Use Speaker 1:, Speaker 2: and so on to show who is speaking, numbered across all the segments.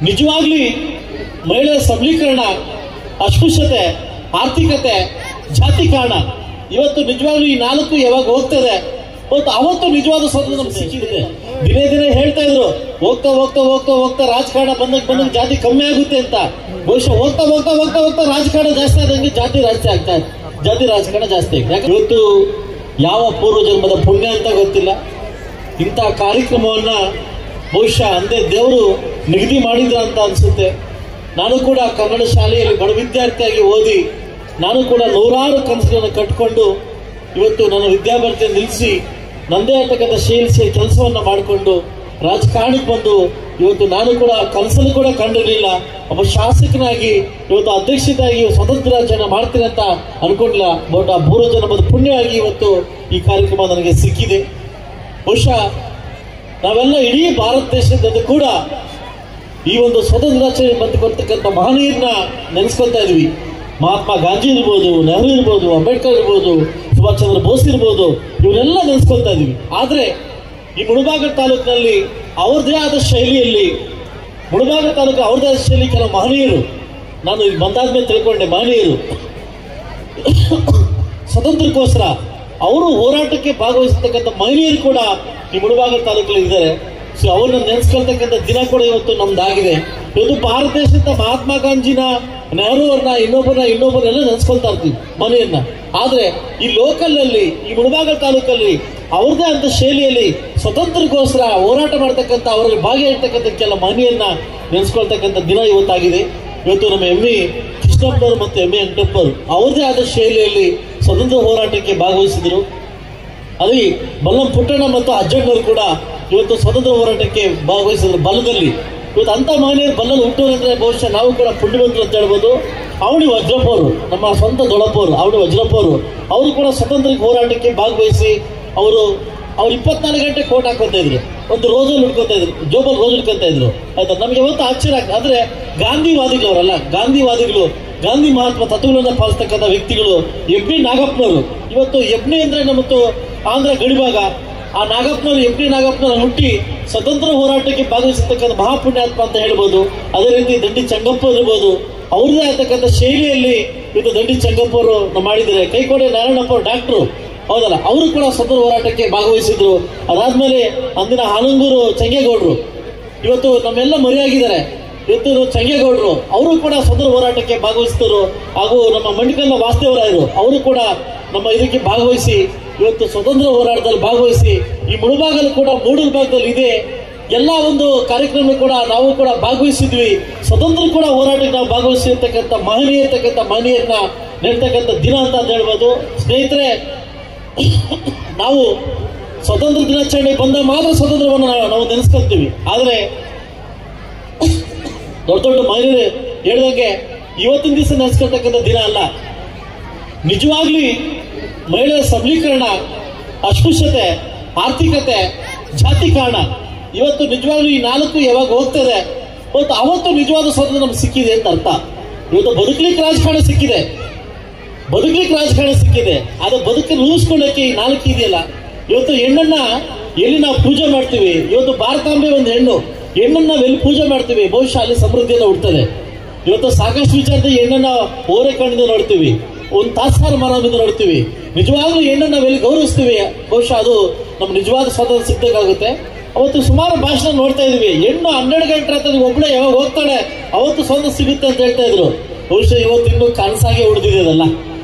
Speaker 1: ನಿಜವಾಗ್ಲಿ ಮಹಿಳೆಯರ ಸಬಲೀಕರಣ, ಅಸ್ಪೃಶ್ಯತೆ, ಆರ್ಥಿಕತೆ, ಜಾತಿ ಕಾರಣ ಇವತ್ತು ನಿಜವಾಗ್ಲೂ ಈ ನಾಲ್ಕು ಯಾವಾಗ ಹೋಗ್ತದೆ ಅವತ್ತು ನಿಜವಾದ ಸ್ವಾತಂತ್ರ್ಯ ನಮ್ಗೆ ಸಿಕ್ಕಿದೆ. ದಿನೇ ದಿನೇ ಹೇಳ್ತಾ ಇದ್ರು ಹೋಗ್ತಾ ಹೋಗ್ತಾ ಹೋಗ್ತಾ ಹೋಗ್ತಾ ರಾಜಕಾರಣ ಬಂದಾಗ ಜಾತಿ ಕಮ್ಮಿ ಆಗುತ್ತೆ ಅಂತ. ಬಹುಶಃ ಹೋಗ್ತಾ ಹೋಗ್ತಾ ಹೋಗ್ತಾ ಹೋಗ್ತಾ ರಾಜಕಾರಣ ಜಾಸ್ತಿ ಆದಂಗೆ ಜಾತಿ ರಾಜಕಾರಣ ಜಾಸ್ತಿ ಆಗಿದೆ. ಇವತ್ತು ಯಾವ ಪೂರ್ವ ಜನ್ಮದ ಪುಣ್ಯ ಅಂತ ಗೊತ್ತಿಲ್ಲ, ಇಂಥ ಕಾರ್ಯಕ್ರಮವನ್ನ ಬಹುಶಃ ಅಂದೇ ದೇವರು ನಿಗದಿ ಮಾಡಿದ್ರ ಅಂತ ಅನ್ಸುತ್ತೆ. ನಾನು ಕೂಡ ಕನ್ನಡ ಶಾಲೆಯಲ್ಲಿ ಬಡ ವಿದ್ಯಾರ್ಥಿಯಾಗಿ ಓದಿ ನಾನು ಕೂಡ ನೂರಾರು ಕನಸುಗಳನ್ನು ಕಟ್ಟಿಕೊಂಡು ಇವತ್ತು ನನ್ನ ವಿದ್ಯಾಭ್ಯಾಸವನ್ನು ನಿಲ್ಲಿಸಿ ನಂದೇ ಆಗ್ತಕ್ಕಂಥ ಶೈಲಿಸಿ ಕೆಲಸವನ್ನ ಮಾಡಿಕೊಂಡು ರಾಜಕಾರಣಕ್ಕೆ ಬಂದು ಇವತ್ತು ನಾನು ಕೂಡ ಕನಸನ್ನು ಕೂಡ ಕಂಡಿರಲಿಲ್ಲ. ಒಬ್ಬ ಶಾಸಕನಾಗಿ ಇವತ್ತು ಅಧ್ಯಕ್ಷತೆಯಾಗಿ ಸ್ವತಂತ್ರ ರಾಜ್ಯನ ಮಾಡ್ತೀನಿ ಅಂತ ಅನ್ಕೊಂಡಿಲ್ಲ. ಬಟ್ ಆ ಪೂರ್ವ ಜನ್ಮದ ಪುಣ್ಯವಾಗಿ ಇವತ್ತು ಈ ಕಾರ್ಯಕ್ರಮ ನನಗೆ ಸಿಕ್ಕಿದೆ. ಬಹುಶಃ ನಾವೆಲ್ಲ ಇಡೀ ಭಾರತ ದೇಶದಿಂದ ಕೂಡ ಈ ಒಂದು ಸ್ವತಂತ್ರ ರಾಜ್ಯ ಬಂದುಕೊಡ್ತಕ್ಕಂಥ ಮಹನೀಯರನ್ನ ನೆನೆಸ್ಕೊಳ್ತಾ ಇದ್ವಿ. ಮಹಾತ್ಮ ಗಾಂಧಿ ಇರ್ಬೋದು, ನೆಹರು ಇರ್ಬೋದು, ಅಂಬೇಡ್ಕರ್ ಇರ್ಬೋದು, ಸುಭಾಷ್ ಚಂದ್ರ ಬೋಸ್ ಇರ್ಬೋದು, ಇವನ್ನೆಲ್ಲ ನೆನೆಸ್ಕೊಳ್ತಾ ಇದೀವಿ. ಆದ್ರೆ ಈ ಮುಳಬಾಗಿಲು ತಾಲೂಕಿನಲ್ಲಿ ಅವ್ರದೇ ಆದ ಶೈಲಿಯಲ್ಲಿ ಮುಳಬಾಗಿಲು ತಾಲೂಕು ಅವ್ರದೇ ಆದ ಶೈಲಿ ಕೆಲವು ಮಹನೀಯರು, ನಾನು ಇಲ್ಲಿ ಬಂದಾದ್ಮೇಲೆ ತಿಳ್ಕೊಂಡೆ, ಮಹನೀಯರು ಸ್ವತಂತ್ರಕ್ಕೋಸ್ಕರ ಅವರು ಹೋರಾಟಕ್ಕೆ ಭಾಗವಹಿಸತಕ್ಕಂಥ ಮಹಿಳೆಯರು ಕೂಡ ಈ ಮುಳಬಾಗಿಲು ತಾಲೂಕಲ್ಲಿ ಇದ್ದಾರೆ. ಸೊ ಅವ್ರನ್ನ ನೆನೆಸ್ಕೊಳ್ತಕ್ಕಂಥ ದಿನ ಕೂಡ ಇವತ್ತು ನಮ್ದಾಗಿದೆ. ಇವತ್ತು ಭಾರತ ದೇಶದ ಮಹಾತ್ಮ ಗಾಂಧಿನ, ನೆಹರು ಅವ್ರನ್ನ, ಇನ್ನೊಬ್ಬರನ್ನೆಲ್ಲ ನೆನೆಸ್ಕೊಳ್ತಾ ಇರ್ತೀವಿ ಮನೆಯನ್ನ. ಆದ್ರೆ ಈ ಲೋಕಲ್ ಅಲ್ಲಿ, ಈ ಮುಳಬಾಗಿಲು ತಾಲೂಕಲ್ಲಿ ಅವ್ರದೇ ಅಂತ ಶೈಲಿಯಲ್ಲಿ ಸ್ವತಂತ್ರಕ್ಕೋಸ್ಕರ ಹೋರಾಟ ಮಾಡ್ತಕ್ಕಂಥ, ಅವರಲ್ಲಿ ಭಾಗಿಯಾಗಿರ್ತಕ್ಕಂಥ ಕೆಲ ಮಹನೀಯರನ್ನ ನೆನೆಸ್ಕೊಳ್ತಕ್ಕಂಥ ದಿನ ಇವತ್ತಾಗಿದೆ. ಇವತ್ತು ನಮ್ಮ ಎಮ್ಮೆ ಕೃಷ್ಣಪ್ಪನವರು ಮತ್ತು ಎಮ್ಮೆ ವೆಂಕಟಪ್ಪರು ಅವ್ರದೇ ಆದ ಶೈಲಿಯಲ್ಲಿ ಸ್ವತಂತ್ರ ಹೋರಾಟಕ್ಕೆ ಭಾಗವಹಿಸಿದ್ರು. ಅದೇ ಬಲ್ಲಂ ಪುಟ್ಟಣ್ಣ ಮತ್ತು ಅಜ್ಜಣ್ಣವರು ಕೂಡ ಇವತ್ತು ಸ್ವತಂತ್ರ ಹೋರಾಟಕ್ಕೆ ಭಾಗವಹಿಸಿದ್ರು ಬಲ್ಲದಲ್ಲಿ. ಇವತ್ತು ಅಂತ ಮಹನೀಯರು ಬಲ್ಲಲ್ಲಿ ಹುಟ್ಟೋರಂದ್ರೆ ಬಹುಶಃ ನಾವು ಕೂಡ ಪುಣ್ಯವಂತರು ಅಂತ ಹೇಳ್ಬೋದು. ಅವಳಿ ವಜ್ರಪ್ಪ ಅವರು, ನಮ್ಮ ಸ್ವಂತ ದೊಡ್ಡಪ್ಪವರು, ಅವಳಿ ವಜ್ರಪ್ಪ ಅವರು ಕೂಡ ಸ್ವತಂತ್ರ ಹೋರಾಟಕ್ಕೆ ಭಾಗವಹಿಸಿ ಅವರು 24 ಗಂಟೆ ಕೋಟ್ ಹಾಕೋತಾ ಇದ್ರು, ಒಂದು ರೋಜಲ್ಲಿ ಹುಡ್ಕೋತಾ ಇದ್ರು, ಜೋಬಲ್ ರೋಜ್ ಹಿಡ್ಕೊತಾ ಇದ್ರು. ಆಯ್ತಾ, ನಮ್ಗೆ ಯಾವತ್ತು ಆಶ್ಚರ್ಯ ಆಗ್ತದೆ. ಅಂದ್ರೆ ಗಾಂಧಿವಾದಿಗಳು ಅವರಲ್ಲ, ಗಾಂಧಿವಾದಿಗಳು, ಗಾಂಧಿ ಮಹಾತ್ಮ ತತ್ವಗಳನ್ನ ಪಾಲಿಸ್ತಕ್ಕಂಥ ವ್ಯಕ್ತಿಗಳು ಎಬ್ನಿ ನಾಗಪ್ಪನವರು. ಇವತ್ತು ಎಬ್ನಿ ಅಂದ್ರೆ ನಮ್ಮತ್ತು ಆಂಧ್ರ ಗಡಿಭಾಗ, ಆ ನಾಗಪ್ಪನವರು, ಎಬ್ನಿ ನಾಗಪ್ಪನವರು ಹುಟ್ಟಿ ಸ್ವತಂತ್ರ ಹೋರಾಟಕ್ಕೆ ಭಾಗವಹಿಸತಕ್ಕಂಥ ಮಹಾಪುಣ್ಯಾತ್ಮ ಅಂತ ಹೇಳ್ಬೋದು. ಅದೇ ರೀತಿ ದಂಡಿ ಚಂಗಪ್ಪ ಇರ್ಬೋದು, ಅವ್ರದೇ ಆಗ್ತಕ್ಕಂಥ ಶೈಲಿಯಲ್ಲಿ ಇವತ್ತು ದಂಡಿ ಚಂಗಪ್ಪ ಅವರು ಮಾಡಿದ್ದಾರೆ. ಕೈಕೋಡೆ ನಾರಾಯಣಪ್ಪ ಅವರು ಡಾಕ್ಟ್ರು, ಹೌದಲ್ಲ, ಅವರು ಕೂಡ ಸ್ವತಂತ್ರ ಹೋರಾಟಕ್ಕೆ ಭಾಗವಹಿಸಿದ್ರು. ಅದಾದ್ಮೇಲೆ ಅಂದಿನ ಹಾನಂಗೂರು ಚಂಗೇಗೌಡರು ಇವತ್ತು ನಮ್ಮೆಲ್ಲ ಮರೆಯಾಗಿದ್ದಾರೆ. ಇವತ್ತು ಚಂಗೇಗೌಡರು ಅವರು ಕೂಡ ಸ್ವತಂತ್ರ ಹೋರಾಟಕ್ಕೆ ಭಾಗವಹಿಸಿದರು. ಹಾಗೂ ನಮ್ಮ ಮಂಡಿಕಲ್ಲ ವಾಸುದೇವರಾಯರು ಅವರು ಕೂಡ ನಮ್ಮ ಇದಕ್ಕೆ ಭಾಗವಹಿಸಿ ಇವತ್ತು ಸ್ವತಂತ್ರ ಹೋರಾಟದಲ್ಲಿ ಭಾಗವಹಿಸಿ ಈ ಮುಳಬಾಗಲು ಕೂಡ ಮೂಡೂರು ಭಾಗದಲ್ಲಿ ಇದೆ. ಎಲ್ಲ ಒಂದು ಕಾರ್ಯಕ್ರಮ ಕೂಡ ನಾವು ಕೂಡ ಭಾಗವಹಿಸಿದ್ವಿ. ಸ್ವತಂತ್ರ ಕೂಡ ಹೋರಾಟಕ್ಕೆ ನಾವು ಭಾಗವಹಿಸಿರ್ತಕ್ಕಂಥ ಮಹನೀಯರನ್ನ ನೆಡ್ತಕ್ಕಂಥ ದಿನ ಅಂತ ಹೇಳ್ಬೋದು. ಸ್ನೇಹಿತರೆ, ನಾವು ಸ್ವತಂತ್ರ ದಿನಾಚರಣೆ ಬಂದ ಮಾತ್ರ ಸ್ವತಂತ್ರವನ್ನು ನಾವು ನೆನೆಸ್ಕೊಳ್ತೀವಿ. ಆದ್ರೆ ದೊಡ್ಡ ಮಹಿಳೆಯರು ಹೇಳಿದಂಗೆ ಇವತ್ತಿನ ದಿವಸ ನೆನೆಸ್ಕೊಳ್ತಕ್ಕಂಥ ದಿನ ಅಲ್ಲ. ನಿಜವಾಗ್ಲಿ ಮಹಿಳೆಯರ ಸಬಲೀಕರಣ, ಅಸ್ಪೃಶ್ಯತೆ, ಆರ್ಥಿಕತೆ, ಜಾತಿ ಕಾರಣ ಇವತ್ತು ನಿಜವಾಗ್ಲೂ ಈ ನಾಲ್ಕು ಯಾವಾಗ ಹೋಗ್ತದೆ ಅವತ್ತು ನಿಜವಾದ ಸ್ವಾತಂತ್ರ್ಯ ನಮ್ಗೆ ಸಿಕ್ಕಿದೆ ಅಂತ ಅರ್ಥ. ಇವತ್ತು ಬದುಕಲಿಕ್ಕೆ ರಾಜಕಾರಣ ಸಿಕ್ಕಿದೆ, ಆದ್ರೆ ಬದುಕನ್ನು ರೂಪಿಸ್ಕೊಳ್ಳಕ್ಕೆ ಈ ನಾಲ್ಕು ಇದೆಯಲ್ಲ. ಇವತ್ತು ಹೆಣ್ಣನ್ನ ಎಲ್ಲಿ ನಾವು ಪೂಜೆ ಮಾಡ್ತೀವಿ, ಇವತ್ತು ಭಾರತಾಂಬೆ ಒಂದು ಹೆಣ್ಣನ್ನ ಎಲ್ಲಿ ಪೂಜೆ ಮಾಡ್ತೀವಿ, ಬಹುಶಃ ಅಲ್ಲಿ ಸಮೃದ್ಧಿಯನ್ನು ಹುಡ್ತದೆ. ಇವತ್ತು ಸಾಕಷ್ಟು ವಿಚಾರದ ಹೆಣ್ಣನ್ನ ಓರೆ ಕಣ್ಣಿಂದ ನೋಡ್ತೀವಿ, ಒಂದು ತಾತ್ಸಾರ ಮರದಿಂದ ನೋಡ್ತೀವಿ. ನಿಜವಾಗ್ಲೂ ಹೆಣ್ಣನ್ನ ನಾವೆಲ್ಲಿ ಗೌರವಿಸ್ತೀವಿ, ಬಹುಶಃ ಅದು ನಮ್ಮ ನಿಜವಾದ ಸ್ವಾತಂತ್ರ್ಯ ಸಿಗ್ಬೇಕಾಗುತ್ತೆ. ಅವತ್ತು ಸುಮಾರು ಭಾಷಣ ನೋಡ್ತಾ ಇದೀವಿ, ಹೆಣ್ಣು 12 ಗಂಟೆ ರಾತ್ರಿ ಒಬ್ಬಳೆ ಯಾವಾಗ ಹೋಗ್ತಾಳೆ ಅವತ್ತು ಸ್ವಾತಂತ್ರ್ಯ ಸಿಗುತ್ತೆ ಅಂತ ಹೇಳ್ತಾ ಇದ್ರು. ಬಹುಶಃ ಇವತ್ತು ಇನ್ನೂ ಕನಸಾಗೆ ಉಳಿದಿದೆ,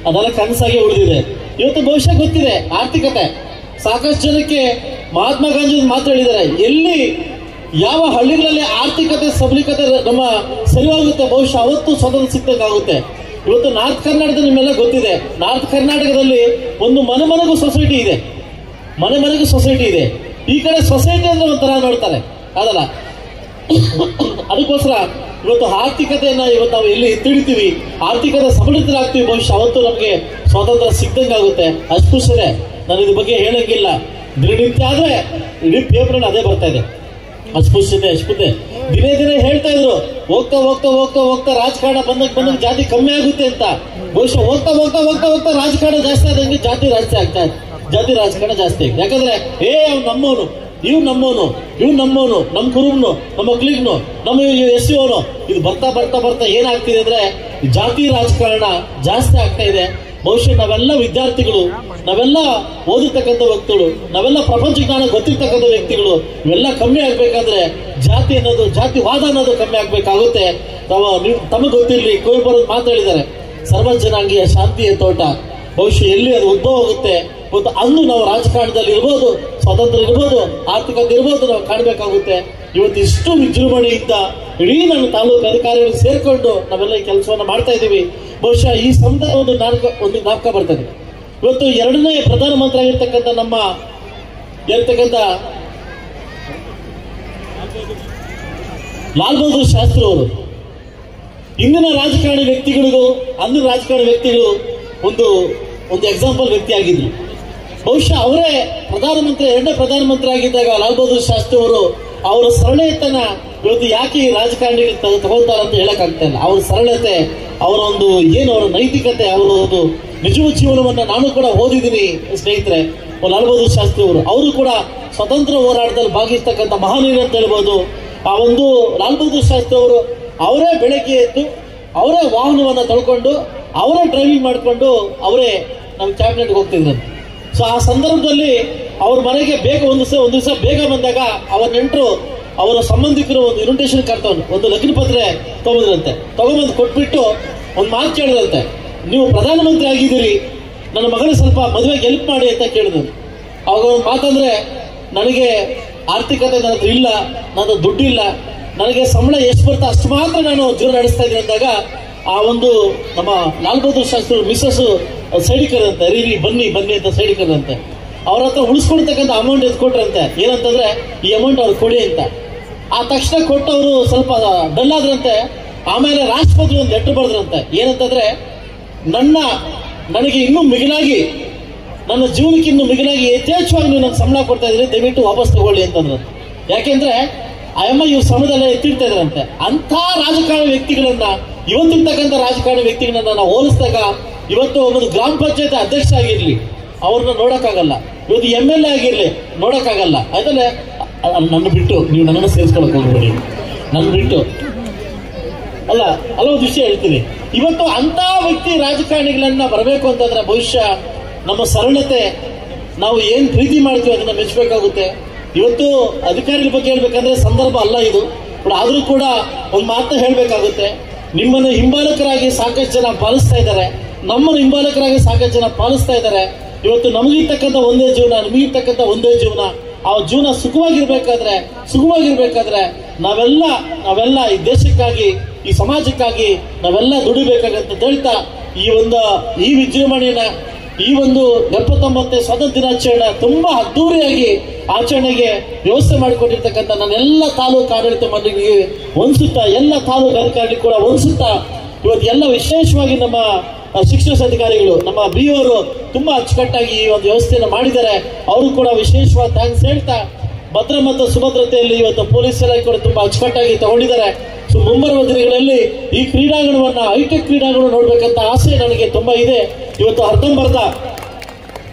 Speaker 1: ಅದೆಲ್ಲ ಕನಸಾಗೆ ಉಳಿದಿದೆ. ಇವತ್ತು ಬಹುಶಃ ಗೊತ್ತಿದೆ ಆರ್ಥಿಕತೆ, ಸಾಕಷ್ಟು ಜನಕ್ಕೆ ಮಹಾತ್ಮ ಗಾಂಧಿ ಮಾತು ಹೇಳಿದ್ದಾರೆ, ಎಲ್ಲಿ ಯಾವ ಹಳ್ಳಿಗಳಲ್ಲಿ ಆರ್ಥಿಕತೆ ಸಬಲೀಕತೆ ನಮ್ಮ ಸರಿಯಾಗುತ್ತೆ ಬಹುಶಃ ಅವತ್ತು ಸ್ವತಂತ್ರ ಸಿಗ್ಬೇಕಾಗುತ್ತೆ. ಇವತ್ತು ನಾರ್ತ್ ಕರ್ನಾಟಕದ ನಿಮ್ಮೆಲ್ಲ ಗೊತ್ತಿದೆ, ನಾರ್ತ್ ಕರ್ನಾಟಕದಲ್ಲಿ ಒಂದು ಮನೆಗೂ ಸೊಸೈಟಿ ಇದೆ. ಈ ಕಡೆ ಸೊಸೈಟಿ ಅಂದ್ರೆ ಒಂಥರ ನೋಡ್ತಾರೆ, ಅದಲ್ಲ. ಅದಕ್ಕೋಸ್ಕರ ಇವತ್ತು ಆರ್ಥಿಕತೆಯನ್ನ ಇವತ್ತು ನಾವು ಎಲ್ಲಿ ಎತ್ತಿಡ್ತೀವಿ, ಆರ್ಥಿಕತೆ ಸಬಲೀಕರಾಗ್ತೀವಿ, ಬಹುಶಃ ಅವತ್ತು ನಮಗೆ ಸ್ವಾತಂತ್ರ್ಯ ಸಿಗ್ದಂಗಾಗುತ್ತೆ. ಅಸ್ಪೃಶ್ಯತೆ ನಾನು ಇದ್ರ ಬಗ್ಗೆ ಹೇಳಂಗಿಲ್ಲ, ದಿನನಿತ್ಯ ಆದ್ರೆ ಇಡೀ ಪೇಪರ್ ಅದೇ ಬರ್ತಾ ಇದೆ. ಅಸ್ಪೃಶ್ಯತೆ ದಿನೇ ದಿನೇ ಹೇಳ್ತಾ ಇದ್ರು, ಹೋಗ್ತಾ ಹೋಗ್ತಾ ಹೋಗ್ತಾ ಹೋಗ್ತಾ ರಾಜಕಾರಣ ಬಂದಾಗ ಜಾತಿ ಕಮ್ಮಿ ಆಗುತ್ತೆ ಅಂತ. ಬಹುಶಃ ಹೋಗ್ತಾ ಹೋಗ್ತಾ ಹೋಗ್ತಾ ಹೋಗ್ತಾ ರಾಜಕಾರಣ ಜಾಸ್ತಿ ಆದಂಗೆ ಜಾತಿ ರಾಜಕಾರಣ ಜಾಸ್ತಿ ಆಗಿದೆ. ಯಾಕಂದ್ರೆ ಅವ್ನು ನಮ್ಮವನು, ಇವ್ ನಮ್ಮವನು, ನಮ್ಮ ಕುರುಬ್ನು, ನಮ್ಮ ಮಕ್ಳಿಗ್ನು, ನಮ್ಮ ಎಸ್ ಅವನು. ಇದು ಬರ್ತಾ ಬರ್ತಾ ಬರ್ತಾ ಏನಾಗ್ತಿದೆ ಅಂದ್ರೆ ಜಾತಿ ರಾಜಕಾರಣ ಜಾಸ್ತಿ ಆಗ್ತಾ ಇದೆ. ಬಹುಶಃ ನಾವೆಲ್ಲ ವಿದ್ಯಾರ್ಥಿಗಳು, ನಾವೆಲ್ಲ ಓದಿರ್ತಕ್ಕಂಥ ವ್ಯಕ್ತಿಗಳು, ನಾವೆಲ್ಲ ಪ್ರಪಂಚ ಜ್ಞಾನ ಗೊತ್ತಿರ್ತಕ್ಕಂಥ ವ್ಯಕ್ತಿಗಳು, ಇವೆಲ್ಲ ಕಮ್ಮಿ ಆಗ್ಬೇಕಾದ್ರೆ ಜಾತಿ ಅನ್ನೋದು, ಜಾತಿವಾದ ಅನ್ನೋದು ಕಮ್ಮಿ ಆಗ್ಬೇಕಾಗುತ್ತೆ. ತಮಗೆ ಗೊತ್ತಿರಲಿ, ಕುವೆಂಪು ಮಾತಾಡಿದ್ದಾರೆ, ಸರ್ವ ಜನಾಂಗೀಯ ಶಾಂತಿಯ ತೋಟ. ಬಹುಶಃ ಎಲ್ಲಿ ಅದು ಉದ್ಭವ ಆಗುತ್ತೆ ಮತ್ತು ಅಂದು ನಾವು ರಾಜಕಾರಣದಲ್ಲಿ ಇರ್ಬೋದು, ಸ್ವಾತಂತ್ರ್ಯ ಇರ್ಬೋದು, ಆರ್ಥಿಕತೆ ಇರ್ಬೋದು, ನಾವು ಕಾಣಬೇಕಾಗುತ್ತೆ. ಇವತ್ತು ಇಷ್ಟು ವಿಜೃಂಭಣೆಯಿಂದ ಇಡೀ ನಮ್ಮ ತಾಲೂಕು ಅಧಿಕಾರಿಗಳು ಸೇರ್ಕೊಂಡು ನಾವೆಲ್ಲ ಈ ಕೆಲಸವನ್ನು ಮಾಡ್ತಾ ಇದ್ದೀವಿ. ಬಹುಶಃ ಈ ಸಂದರ್ಭ ಒಂದು ಜ್ಞಾಪಕ ಬರ್ತದೆ. ಇವತ್ತು 2ನೇ ಪ್ರಧಾನಮಂತ್ರಿ ಆಗಿರ್ತಕ್ಕಂಥ ನಮ್ಮ ಲಾಲ್ ಬಹದ್ದೂರ್ ಶಾಸ್ತ್ರಿ ಅವರು ಇಂದಿನ ರಾಜಕಾರಣಿ ವ್ಯಕ್ತಿಗಳಿಗೂ ಅಂದಿನ ರಾಜಕಾರಣಿ ವ್ಯಕ್ತಿಗಳು ಒಂದು ಎಕ್ಸಾಂಪಲ್ ವ್ಯಕ್ತಿ ಆಗಿದ್ರು. ಬಹುಶಃ ಅವರೇ ಪ್ರಧಾನಮಂತ್ರಿ, 2ನೇ ಪ್ರಧಾನಮಂತ್ರಿ ಆಗಿದ್ದಾಗ ಲಾಲ್ ಬಹದ್ದೂರ್ ಶಾಸ್ತ್ರಿ ಅವರು ಅವರ ಸರಳತೆನ ಇವತ್ತು ಯಾಕೆ ಈ ರಾಜಕಾರಣಿಗಳು ತಗೊಳ್ತಾರೆ ಅಂತ ಹೇಳಕ್ ಆಗ್ತಾ ಇಲ್ಲ. ಅವರ ಸರಳತೆ, ಅವರ ಅವರ ನೈತಿಕತೆ, ಅವರ ಒಂದು ನಿಜವಾದ ಜೀವನವನ್ನ ನಾನು ಕೂಡ ಓದಿದ್ದೀನಿ ಸ್ನೇಹಿತರೆ. ಲಾಲ್ ಬಹದ್ದೂರ್ ಶಾಸ್ತ್ರಿ ಅವರು ಕೂಡ ಸ್ವತಂತ್ರ ಹೋರಾಟದಲ್ಲಿ ಭಾಗಿಸ್ತಕ್ಕಂಥ ಮಹಾನೀಯರು ಅಂತ ಹೇಳ್ಬೋದು. ಆ ಲಾಲ್ ಬಹದ್ದೂರ್ ಶಾಸ್ತ್ರಿ ಅವರು ಅವರೇ ಬೆಳಗ್ಗೆ ಎದ್ದು ಅವರೇ ವಾಹನವನ್ನ ತಳ್ಕೊಂಡು ಅವರೇ ಡ್ರೈವಿಂಗ್ ಮಾಡಿಕೊಂಡು ಅವರೇ ನಮ್ಮ ಕ್ಯಾಬಿನೆಟ್ಗೆ ಹೋಗ್ತಿದ್ರು. ಸೊ ಆ ಸಂದರ್ಭದಲ್ಲಿ ಅವ್ರ ಮನೆಗೆ ಬೇಗ ಒಂದು ದಿವಸ ಬೇಗ ಬಂದಾಗ ಅವರ ನೆಂಟರು, ಅವರ ಸಂಬಂಧಿಕರು ಒಂದು ಇನ್ವಿಟೇಷನ್ ಕಾರ್ಡ್ ಒಂದು ಲಗ್ನ ಪತ್ರ ತಗೊಂಬಂದು ಕೊಟ್ಬಿಟ್ಟು ಒಂದು ಮಾತು ಕೇಳಿದಂತೆ, ನೀವು ಪ್ರಧಾನಮಂತ್ರಿ ಆಗಿದ್ದೀರಿ, ನನ್ನ ಮಗನಿಗೆ ಸ್ವಲ್ಪ ಮದುವೆಗೆ ಹೆಲ್ಪ್ ಮಾಡಿ ಅಂತ ಕೇಳಿದ್ರು. ಅವಾಗ ಒಂದು ಮಾತಂದ್ರೆ, ನನಗೆ ಆರ್ಥಿಕತೆ ನನ್ನ ಹತ್ರ ಇಲ್ಲ, ನನ್ನ ದುಡ್ಡಿಲ್ಲ, ನನಗೆ ಸಂಬಳ ಎಷ್ಟು ಬರ್ತಾ ಅಷ್ಟು ಮಾತ್ರ ನಾನು ಜೀವನ ನಡೆಸ್ತಾ ಇದ್ದೀನಿ ಅಂದಾಗ ಆ ನಮ್ಮ ಲಾಲ್ ಬಹದ್ದೂರ್ ಶಾಸ್ತ್ರಿ ಮಿಸ್ಸಸ್ ಸೈಡ್ ಕರಂತೆ, ರೀ ಬನ್ನಿ ಅಂತ ಸೈಡ್ ಕರಂತೆ. ಅವ್ರ ಹತ್ರ ಉಳಿಸ್ಕೊಳ್ತಕ್ಕಂಥ ಅಮೌಂಟ್ ಎತ್ಕೊಟ್ರಂತೆ. ಏನಂತಂದ್ರೆ ಈ ಅಮೌಂಟ್ ಅವ್ರು ಕೊಡಿ ಅಂತ. ಆ ತಕ್ಷಣ ಕೊಟ್ಟು ಅವರು ಸ್ವಲ್ಪ ಡಲ್ ಆದ್ರಂತೆ. ಆಮೇಲೆ ರಾಷ್ಟ್ರಪತಿ ಒಂದು ಲೆಟರ್ ಬರೆದ್ರಂತೆ. ಏನಂತಂದ್ರೆ, ನನಗೆ ಇನ್ನೂ ಮಿಗಿಲಾಗಿ, ನನ್ನ ಜೀವನಕ್ಕೆ ಇನ್ನೂ ಮಿಗಿಲಾಗಿ ಯಥೇಚ್ಛವಾಗಿ ನೀವು ನನಗೆ ಸಂಬಳ ಕೊಡ್ತಾ ಇದ್ರಿ, ದಯವಿಟ್ಟು ವಾಪಸ್ ತಗೊಳ್ಳಿ ಅಂತಂದ್ರೆ. ಯಾಕೆಂದ್ರೆ ಇವ್ರ ಸಮಯದಲ್ಲೇ ಎತ್ತಿಡ್ತಾ ಇದ್ರಂತೆ. ಅಂಥ ರಾಜಕಾರಣಿ ವ್ಯಕ್ತಿಗಳನ್ನ, ಇವತ್ತಿರ್ತಕ್ಕಂಥ ರಾಜಕಾರಣಿ ವ್ಯಕ್ತಿಗಳನ್ನ ನಾವು ಹೋಲಿಸಿದಾಗ, ಇವತ್ತು ಒಂದು ಗ್ರಾಮ ಪಂಚಾಯತ್ ಅಧ್ಯಕ್ಷ ಆಗಿರ್ಲಿ ಅವ್ರನ್ನ ನೋಡಕ್ಕಾಗಲ್ಲ, ಇವತ್ತು MLA ಆಗಿರ್ಲಿ ನೋಡಕ್ಕಾಗಲ್ಲ. ಆಯ್ತಲ್ಲ, ನನ್ನ ಬಿಟ್ಟು ನೀವು ನನ್ನನ್ನು ಸೇರಿಸ್ಕೊಳಕ್ ಹೋಗ್ಬೇಡಿ, ನನ್ನ ಬಿಟ್ಟು ಒಂದು ವಿಷಯ ಹೇಳ್ತೀನಿ. ಇವತ್ತು ಅಂತ ವ್ಯಕ್ತಿ ರಾಜಕಾರಣಿಗಳನ್ನ ಬರಬೇಕು ಅಂತಂದ್ರೆ ಬಹುಶಃ ನಮ್ಮ ಸರಳತೆ, ನಾವು ಏನ್ ಪ್ರೀತಿ ಮಾಡ್ತೀವಿ ಅದನ್ನ ಮೆಚ್ಚಬೇಕಾಗುತ್ತೆ. ಇವತ್ತು ಅಧಿಕಾರಿಗಳ ಬಗ್ಗೆ ಹೇಳ್ಬೇಕಂದ್ರೆ ಸಂದರ್ಭ ಅಲ್ಲ ಇದು, ಆದ್ರೂ ಕೂಡ ಒಂದು ಮಾತನ್ನ ಹೇಳ್ಬೇಕಾಗುತ್ತೆ. ನಿಮ್ಮನ್ನು ಹಿಂಬಾಲಕರಾಗಿ ಸಾಕಷ್ಟು ಜನ ಪಾಲಿಸ್ತಾ ಇದ್ದಾರೆ, ನಮ್ಮನ್ನು ಹಿಂಬಾಲಕರಾಗಿ ಸಾಕಷ್ಟು ಜನ ಪಾಲಿಸ್ತಾ ಇದ್ದಾರೆ. ಇವತ್ತು ನಮಗಿರ್ತಕ್ಕಂಥ ಒಂದೇ ಜೀವನ, ನಿಮಗಿರ್ತಕ್ಕಂಥ ಒಂದೇ ಜೀವನ. ಆ ಜೀವನ ಸುಖವಾಗಿರ್ಬೇಕಾದ್ರೆ ನಾವೆಲ್ಲ ಈ ದೇಶಕ್ಕಾಗಿ, ಈ ಸಮಾಜಕ್ಕಾಗಿ ನಾವೆಲ್ಲ ದುಡಿಬೇಕಾಗಂತ ಹೇಳ್ತಾ ಈ ವಿಜೃಂಭಣೆಯನ್ನ, ಈ 79ನೇ ಸ್ವಾತಂತ್ರ್ಯ ದಿನಾಚರಣೆ ತುಂಬಾ ಅದ್ದೂರಿಯಾಗಿ ಆಚರಣೆಗೆ ವ್ಯವಸ್ಥೆ ಮಾಡಿಕೊಟ್ಟಿರ್ತಕ್ಕಂಥ ನನ್ನೆಲ್ಲ ತಾಲೂಕು ಆಡಳಿತ ಮಂಡಳಿಗೆ ಹೊಂದಿಸುತ್ತಾ, ಎಲ್ಲ ತಾಲೂಕು ಅಧಿಕಾರಿಗಳು ಕೂಡ ಹೊಂದಿಸುತ್ತಾ, ಇವತ್ತು ಎಲ್ಲ ವಿಶೇಷವಾಗಿ ನಮ್ಮ ಶಿಕ್ಷಣ ಅಧಿಕಾರಿಗಳು, ನಮ್ಮ BO ಅವರು ತುಂಬಾ ಅಚ್ಚುಕಟ್ಟಾಗಿ ಈ ಒಂದು ವ್ಯವಸ್ಥೆಯನ್ನು ಮಾಡಿದ್ದಾರೆ. ಅವರು ಕೂಡ ವಿಶೇಷವಾದ ಥ್ಯಾಂಕ್ಸ್ ಹೇಳ್ತಾ, ಭದ್ರ ಮತ್ತು ಸುಭದ್ರತೆಯಲ್ಲಿ ಇವತ್ತು ಪೊಲೀಸ್ ಇಲಾಖೆ ಕೂಡ ತುಂಬಾ ಅಚ್ಚುಕಟ್ಟಾಗಿ ತಗೊಂಡಿದ್ದಾರೆ. ಸೊ ಮುಂಬರುವ ದಿನಗಳಲ್ಲಿ ಈ ಕ್ರೀಡಾಂಗಣವನ್ನ, ಹೈಟೆಕ್ ಕ್ರೀಡಾಂಗಣ ನೋಡ್ಬೇಕಂತ ಆಸೆ ನನಗೆ ತುಂಬಾ ಇದೆ.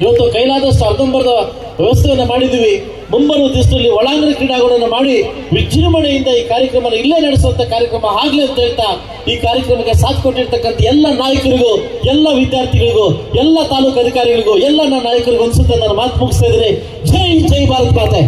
Speaker 1: ಇವತ್ತು ಕೈಲಾದಷ್ಟು ಅರ್ಧಂಬರ್ಧ ವ್ಯವಸ್ಥೆಯನ್ನ ಮಾಡಿದ್ದೀವಿ. ಮುಂಬರುವ ದಿವಸದಲ್ಲಿ ಒಳಾಂಗಣ ಕ್ರೀಡಾಂಗಣವನ್ನು ಮಾಡಿ ವಿಜೃಂಭಣೆಯಿಂದ ಈ ಕಾರ್ಯಕ್ರಮ ಇಲ್ಲೇ ನಡೆಸುವಂತ ಕಾರ್ಯಕ್ರಮ ಆಗ್ಲಿ ಅಂತ ಹೇಳ್ತಾ, ಈ ಕಾರ್ಯಕ್ರಮಕ್ಕೆ ಸಾಥ್ ಕೊಟ್ಟಿರ್ತಕ್ಕಂಥ ಎಲ್ಲ ನಾಯಕರಿಗೂ, ಎಲ್ಲ ವಿದ್ಯಾರ್ಥಿಗಳಿಗೂ, ಎಲ್ಲ ತಾಲೂಕು ಅಧಿಕಾರಿಗಳಿಗೂ, ಎಲ್ಲ ನನ್ನ ನಾಯಕರಿಗೂ ಅನ್ಸುತ್ತೆ ನಾನು ಮಾತು ಮುಗಿಸ್ತಾ ಇದ್ದೀನಿ. ಜೈ ಭಾರತ್ ಮಾತೆ.